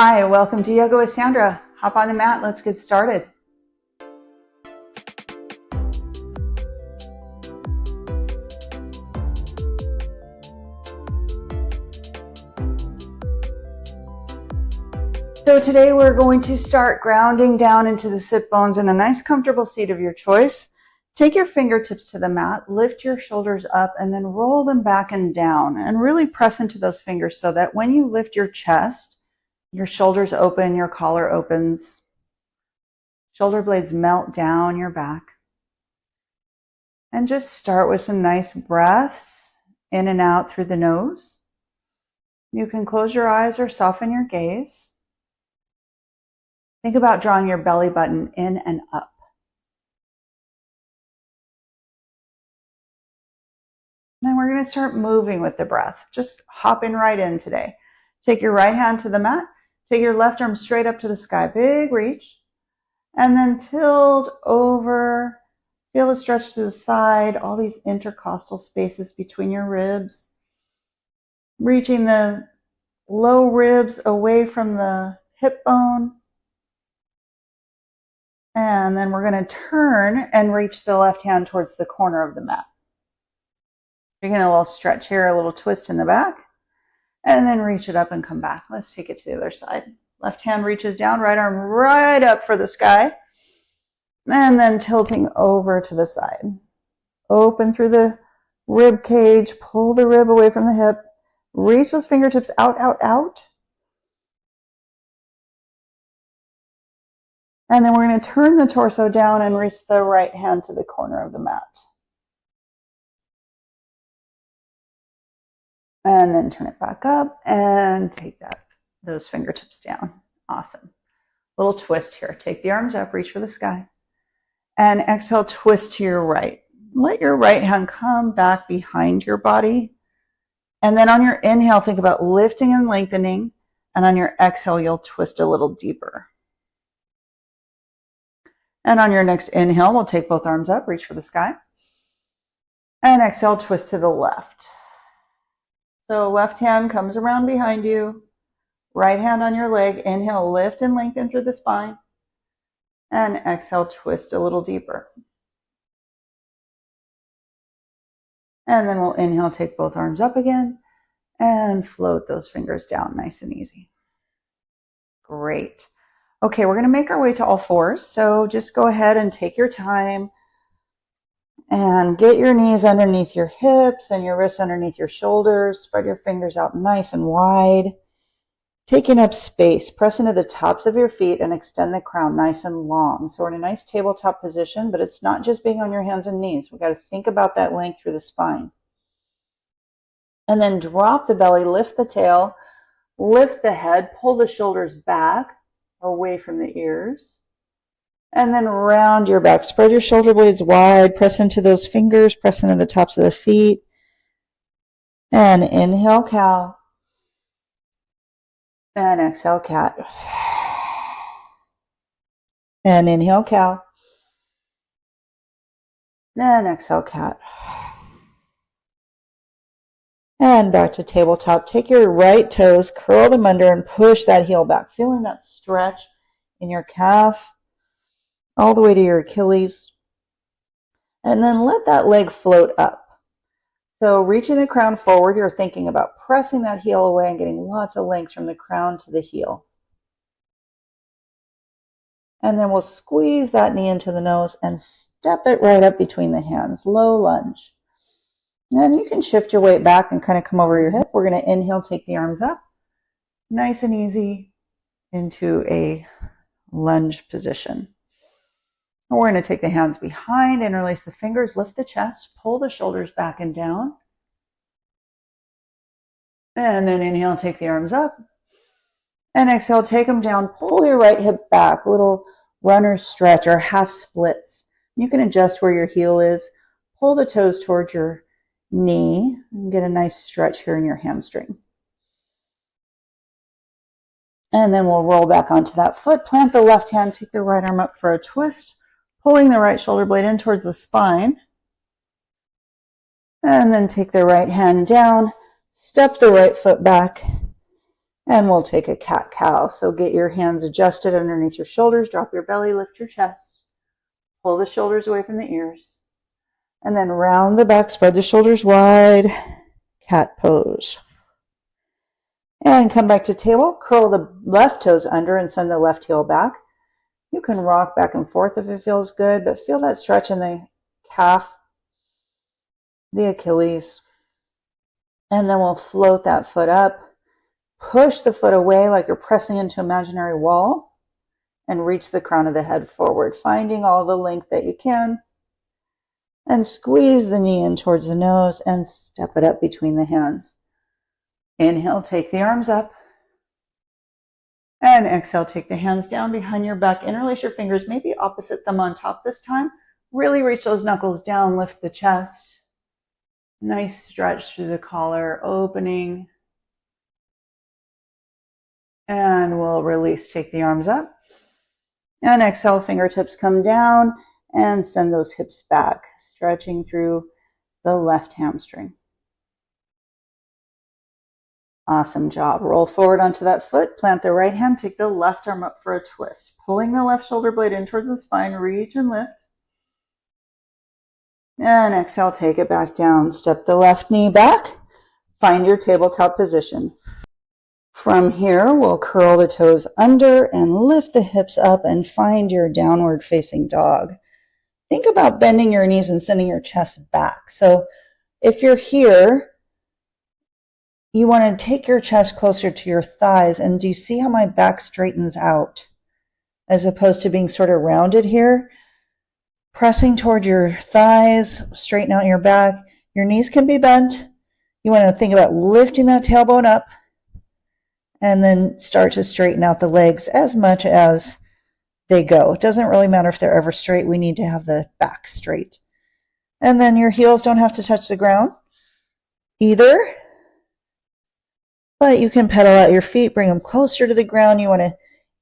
Hi, welcome to Yoga with Sandra. Hop on the mat, let's get started. So today we're going to start grounding down into the sit bones in a nice comfortable seat of your choice. Take your fingertips to the mat, lift your shoulders up, and then roll them back and down. And really press into those fingers so that when you lift your chest, your shoulders open, your collar opens, shoulder blades melt down your back. And just start with some nice breaths in and out through the nose. You can close your eyes or soften your gaze. Think about drawing your belly button in and up. Then we're going to start moving with the breath. Just hopping right in today. Take your right hand to the mat. Take your left arm straight up to the sky. Big reach. And then tilt over. Feel the stretch to the side. All these intercostal spaces between your ribs. Reaching the low ribs away from the hip bone. And then we're going to turn and reach the left hand towards the corner of the mat. You're getting a little stretch here, a little twist in the back. And then reach it up and come back. Let's take it to the other side. Left hand reaches down, right arm right up for the sky. And then tilting over to the side. Open through the rib cage. Pull the rib away from the hip. Reach those fingertips out, out, out. And then we're going to turn the torso down and reach the right hand to the corner of the mat. And then turn it back up and take those fingertips down. Awesome. Little twist here. Take the arms up, reach for the sky. And exhale, twist to your right. Let your right hand come back behind your body. And then on your inhale, think about lifting and lengthening. And on your exhale, you'll twist a little deeper. And on your next inhale, we'll take both arms up, reach for the sky. And exhale, twist to the left. So left hand comes around behind you. Right hand on your leg. Inhale, lift and lengthen through the spine. And exhale, twist a little deeper. And then we'll inhale, take both arms up again. And float those fingers down nice and easy. Great. Okay, we're going to make our way to all fours. So just go ahead and take your time. And get your knees underneath your hips and your wrists underneath your shoulders. Spread your fingers out nice and wide. Taking up space. Press into the tops of your feet and extend the crown nice and long. So we're in a nice tabletop position, but it's not just being on your hands and knees. We've got to think about that length through the spine. And then drop the belly, lift the tail, lift the head, pull the shoulders back away from the ears. And then round your back. Spread your shoulder blades wide. Press into those fingers. Press into the tops of the feet. And inhale, cow. And exhale, cat. And inhale, cow. And exhale, cat. And back to tabletop. Take your right toes, curl them under, and push that heel back. Feeling that stretch in your calf. All the way to your Achilles. And then let that leg float up. So reaching the crown forward, you're thinking about pressing that heel away and getting lots of length from the crown to the heel. And then we'll squeeze that knee into the nose and step it right up between the hands. Low lunge. And you can shift your weight back and kind of come over your hip. We're going to inhale, take the arms up. Nice and easy into a lunge position. We're going to take the hands behind, interlace the fingers, lift the chest, pull the shoulders back and down. And then inhale, take the arms up. And exhale, take them down. Pull your right hip back, little runner stretch or half splits. You can adjust where your heel is. Pull the toes towards your knee and get a nice stretch here in your hamstring. And then we'll roll back onto that foot. Plant the left hand, take the right arm up for a twist. Pulling the right shoulder blade in towards the spine. And then take the right hand down, step the right foot back, And we'll take a cat-cow. So get your hands adjusted underneath your shoulders, drop your belly, lift your chest, pull the shoulders away from the ears, and then round the back, spread the shoulders wide, cat pose. And come back to table, curl the left toes under and send the left heel back. You can rock back and forth if it feels good, but feel that stretch in the calf, the Achilles. And then we'll float that foot up. Push the foot away like you're pressing into an imaginary wall and reach the crown of the head forward, finding all the length that you can. And squeeze the knee in towards the nose and step it up between the hands. Inhale, take the arms up. And exhale, take the hands down behind your back. Interlace your fingers, maybe opposite thumb on top this time. Really reach those knuckles down, lift the chest. Nice stretch through the collar, opening. And we'll release, take the arms up. And exhale, fingertips come down and send those hips back, stretching through the left hamstring. Awesome job. Roll forward onto that foot, plant the right hand, take the left arm up for a twist. Pulling the left shoulder blade in towards the spine, reach and lift. And exhale, take it back down. Step the left knee back, find your tabletop position. From here, we'll curl the toes under and lift the hips up and find your downward facing dog. Think about bending your knees and sending your chest back. So if you're here, you want to take your chest closer to your thighs. And do you see how my back straightens out as opposed to being sort of rounded here? Pressing toward your thighs, straighten out your back. Your knees can be bent. You want to think about lifting that tailbone up and then start to straighten out the legs as much as they go. It doesn't really matter if they're ever straight. We need to have the back straight. And then your heels don't have to touch the ground either. But you can pedal out your feet, bring them closer to the ground. You want to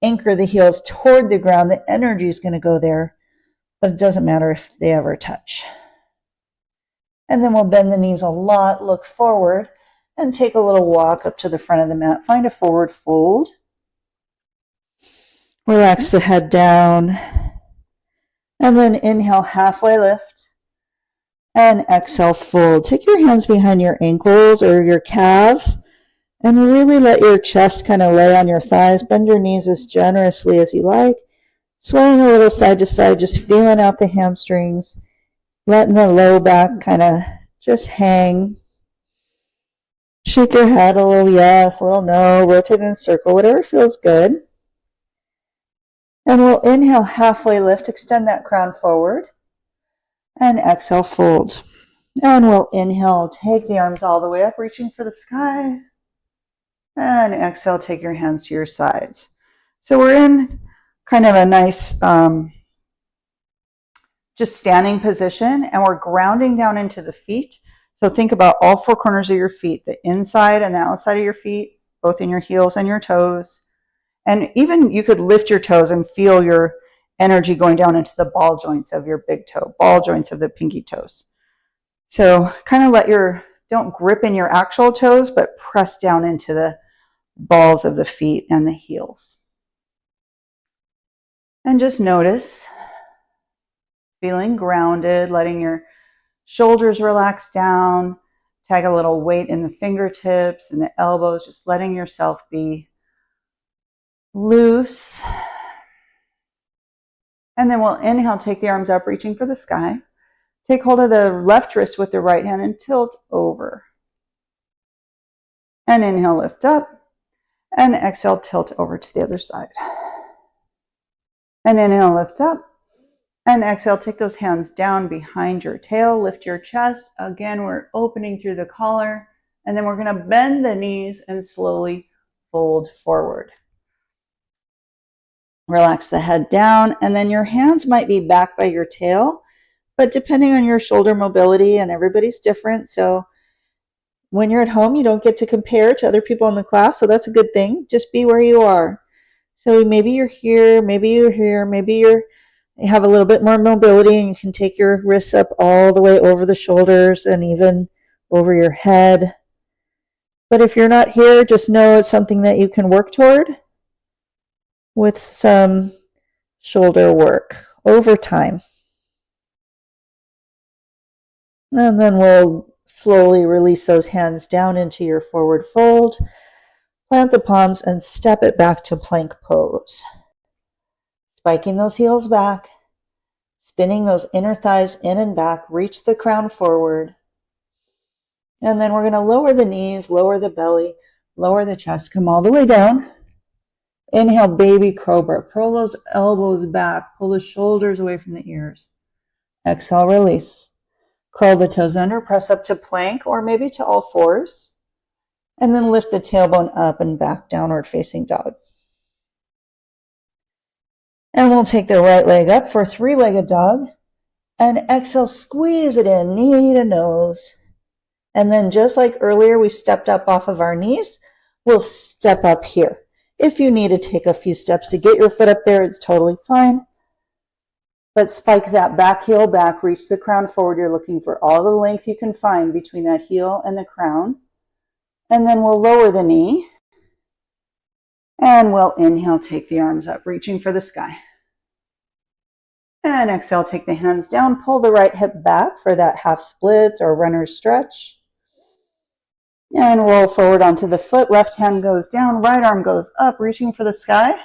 anchor the heels toward the ground. The energy is going to go there, but it doesn't matter if they ever touch. And then we'll bend the knees a lot, look forward, and take a little walk up to the front of the mat. Find a forward fold. Relax the head down. And then inhale, halfway lift. And exhale, fold. Take your hands behind your ankles or your calves. And really let your chest kind of lay on your thighs. Bend your knees as generously as you like. Swaying a little side to side, just feeling out the hamstrings. Letting the low back kind of just hang. Shake your head a little yes, a little no. Rotate in a circle, whatever feels good. And we'll inhale, halfway lift. Extend that crown forward. And exhale, fold. And we'll inhale, take the arms all the way up, reaching for the sky. And exhale, take your hands to your sides. So we're in kind of a nice just standing position, and we're grounding down into the feet. So think about all four corners of your feet, the inside and the outside of your feet, both in your heels and your toes. And even you could lift your toes and feel your energy going down into the ball joints of your big toe, ball joints of the pinky toes. So kind of don't grip in your actual toes, but press down into the balls of the feet and the heels. And just notice, feeling grounded, letting your shoulders relax down, tag a little weight in the fingertips and the elbows, just letting yourself be loose. And then we'll inhale, take the arms up, reaching for the sky. Take hold of the left wrist with the right hand and tilt over. And inhale, lift up. And exhale, tilt over to the other side. And inhale, lift up. And exhale, take those hands down behind your tail. Lift your chest. Again, we're opening through the collar. And then we're going to bend the knees and slowly fold forward. Relax the head down. And then your hands might be back by your tail. But depending on your shoulder mobility, and everybody's different. So when you're at home, you don't get to compare to other people in the class. So that's a good thing. Just be where you are. So maybe you're here, maybe you're here, maybe you have a little bit more mobility and you can take your wrists up all the way over the shoulders and even over your head. But if you're not here, just know it's something that you can work toward with some shoulder work over time. And then we'll slowly release those hands down into your forward fold. Plant the palms and step it back to plank pose. Spiking those heels back, spinning those inner thighs in and back, reach the crown forward. And then we're going to lower the knees, lower the belly, lower the chest, come all the way down. Inhale, baby cobra. Pull those elbows back, pull the shoulders away from the ears. Exhale, release. Curl the toes under, press up to plank or maybe to all fours. And then lift the tailbone up and back, downward facing dog. And we'll take the right leg up for three-legged dog. And exhale, squeeze it in, knee to nose. And then just like earlier, we stepped up off of our knees, we'll step up here. If you need to take a few steps to get your foot up there, it's totally fine. But spike that back heel back, reach the crown forward. You're looking for all the length you can find between that heel and the crown. And then we'll lower the knee. And we'll inhale, take the arms up, reaching for the sky. And exhale, take the hands down, pull the right hip back for that half splits or runner's stretch. And roll forward onto the foot. Left hand goes down, right arm goes up, reaching for the sky.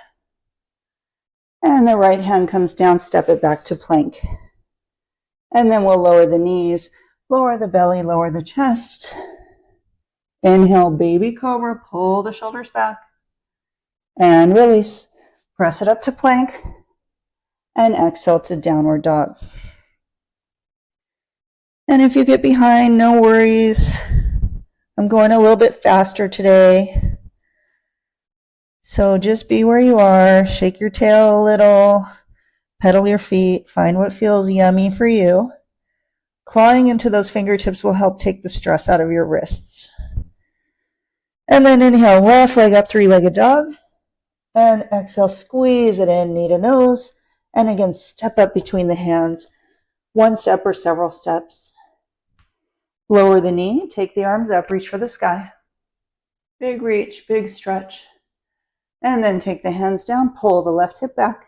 And the right hand comes down, step it back to plank. And then we'll lower the knees, lower the belly, lower the chest. Inhale, baby cobra, pull the shoulders back. And release. Press it up to plank. And exhale to downward dog. And if you get behind, no worries. I'm going a little bit faster today. So just be where you are, shake your tail a little, pedal your feet, find what feels yummy for you. Clawing into those fingertips will help take the stress out of your wrists. And then inhale, left leg up, three-legged dog. And exhale, squeeze it in, knee to nose. And again, step up between the hands, one step or several steps. Lower the knee, take the arms up, reach for the sky. Big reach, big stretch. And then take the hands down, pull the left hip back.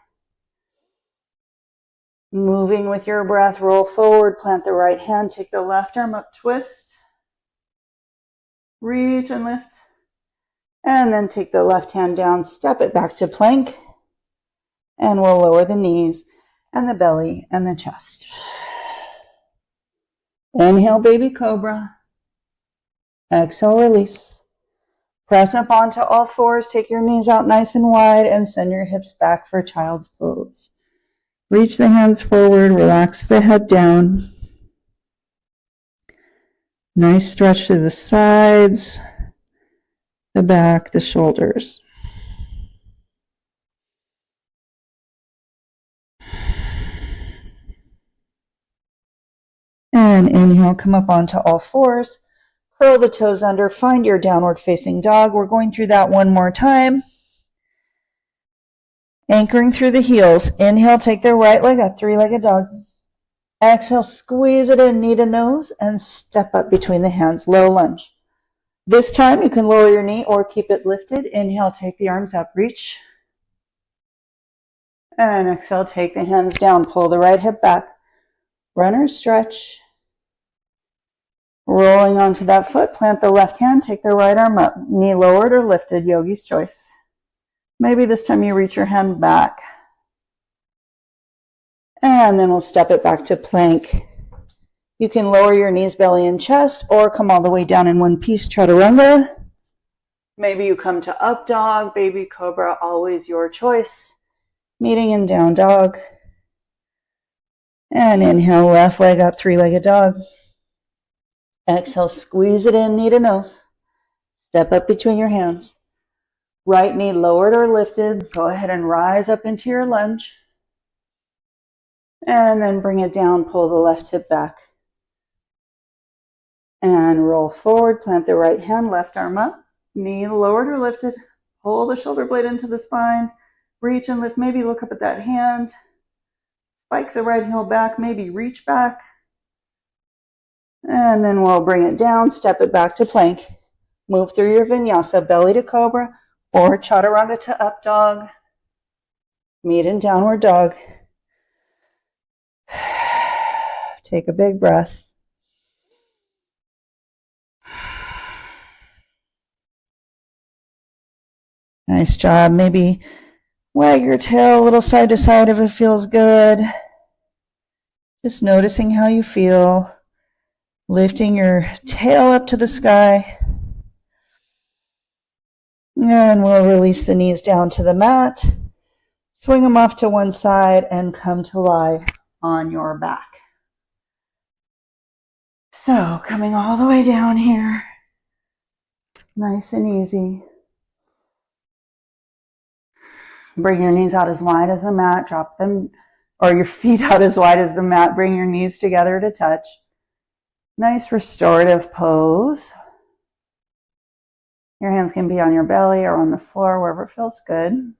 Moving with your breath, roll forward, plant the right hand, take the left arm up, twist. Reach and lift. And then take the left hand down, step it back to plank. And we'll lower the knees and the belly and the chest. Inhale, baby cobra. Exhale, release. Press up onto all fours. Take your knees out nice and wide and send your hips back for child's pose. Reach the hands forward. Relax the head down. Nice stretch to the sides, the back, the shoulders. And inhale, come up onto all fours. Curl the toes under, find your downward facing dog. We're going through that one more time. Anchoring through the heels. Inhale, take the right leg up, three-legged dog. Exhale, squeeze it in, knee to nose, and step up between the hands, low lunge. This time you can lower your knee or keep it lifted. Inhale, take the arms up, reach. And exhale, take the hands down, pull the right hip back. Runner's stretch. Rolling onto that foot, plant the left hand, take the right arm up. Knee lowered or lifted, yogi's choice. Maybe this time you reach your hand back. And then we'll step it back to plank. You can lower your knees, belly, and chest, or come all the way down in one piece, chaturanga. Maybe you come to up dog, baby cobra, always your choice. Meeting in down dog. And inhale, left leg up, three-legged dog. Exhale, squeeze it in, knee to nose. Step up between your hands. Right knee lowered or lifted. Go ahead and rise up into your lunge. And then bring it down, pull the left hip back. And roll forward, plant the right hand, left arm up. Knee lowered or lifted. Pull the shoulder blade into the spine. Reach and lift, maybe look up at that hand. Spike the right heel back, maybe reach back. And then we'll bring it down, step it back to plank. Move through your vinyasa, belly to cobra or chaturanga to up dog. Meet in downward dog. Take a big breath. Nice job. Maybe wag your tail a little side to side if it feels good. Just noticing how you feel. Lifting your tail up to the sky. And we'll release the knees down to the mat. Swing them off to one side and come to lie on your back. So coming all the way down here. Nice and easy. Bring your knees out as wide as the mat. Drop them, or your feet out as wide as the mat. Bring your knees together to touch. Nice restorative pose. Your hands can be on your belly or on the floor, wherever it feels good.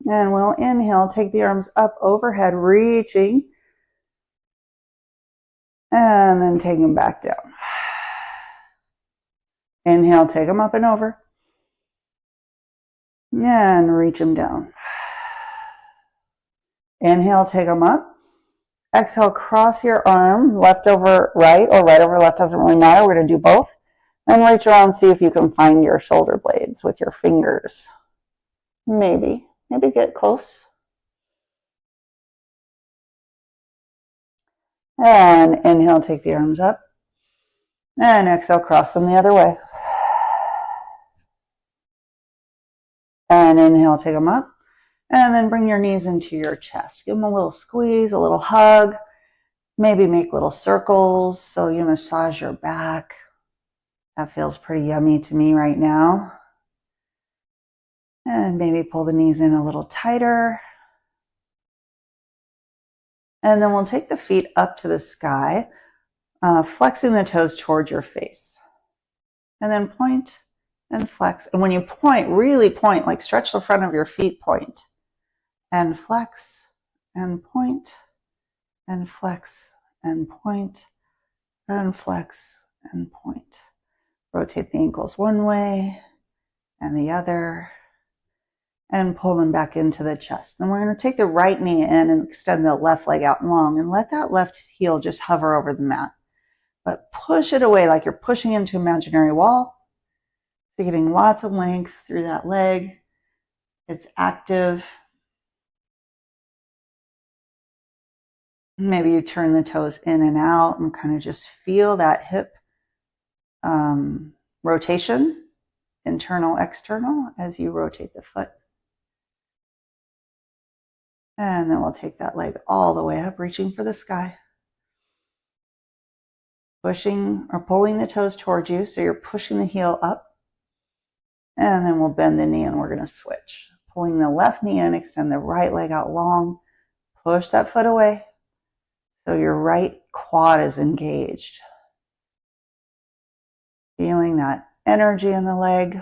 And we'll inhale, take the arms up overhead, reaching. And then take them back down. Inhale, take them up and over. And reach them down. Inhale, take them up. Exhale, cross your arm, left over right or right over left, doesn't really matter. We're going to do both. And reach around, see if you can find your shoulder blades with your fingers. Maybe get close. And inhale, take the arms up. And exhale, cross them the other way. And inhale, take them up. And then bring your knees into your chest. Give them a little squeeze, a little hug. Maybe make little circles so you massage your back. That feels pretty yummy to me right now. And maybe pull the knees in a little tighter. And then we'll take the feet up to the sky, flexing the toes towards your face. And then point and flex. And when you point, really point, like stretch the front of your feet, point. And flex and point and flex and point and flex and point. Rotate the ankles one way and the other and pull them back into the chest. Then we're going to take the right knee in and extend the left leg out long and let that left heel just hover over the mat. But push it away like you're pushing into an imaginary wall. So you're getting lots of length through that leg. It's active. Maybe you turn the toes in and out and kind of just feel that hip rotation, internal, external, as you rotate the foot. And then we'll take that leg all the way up, reaching for the sky. Pushing or pulling the toes towards you, so you're pushing the heel up. And then we'll bend the knee and we're going to switch. Pulling the left knee in, extend the right leg out long. Push that foot away. So your right quad is engaged. Feeling that energy in the leg.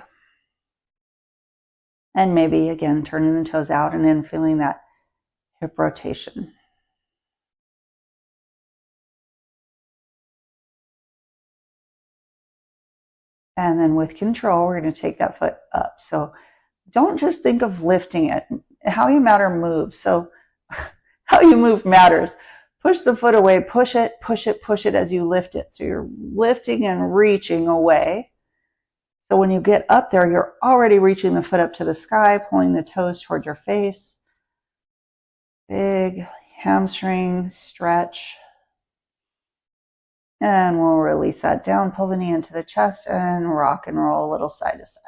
And maybe again, turning the toes out and in, feeling that hip rotation. And then with control, we're going to take that foot up. So don't just think of lifting it. How you matter moves. So how you move matters. Push the foot away, push it, push it, push it as you lift it. So you're lifting and reaching away. So when you get up there, you're already reaching the foot up to the sky, pulling the toes toward your face. Big hamstring stretch. And we'll release that down, pull the knee into the chest, and rock and roll a little side to side.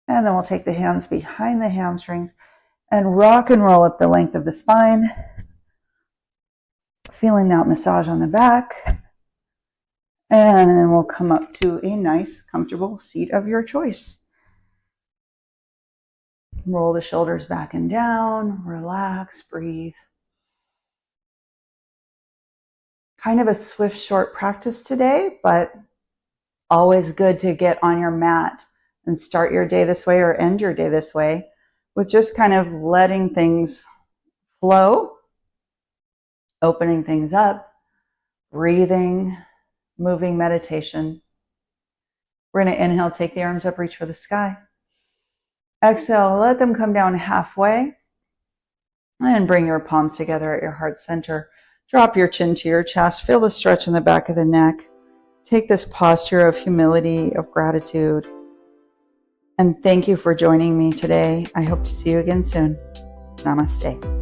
And then we'll take the hands behind the hamstrings and rock and roll up the length of the spine. Feeling that massage on the back. And then we'll come up to a nice, comfortable seat of your choice. Roll the shoulders back and down, relax, breathe. Kind of a swift, short practice today, but always good to get on your mat and start your day this way or end your day this way with just kind of letting things flow opening things up, breathing, moving meditation. We're going to inhale, take the arms up, reach for the sky. Exhale, let them come down halfway. And bring your palms together at your heart center. Drop your chin to your chest. Feel the stretch in the back of the neck. Take this posture of humility, of gratitude. And thank you for joining me today. I hope to see you again soon. Namaste.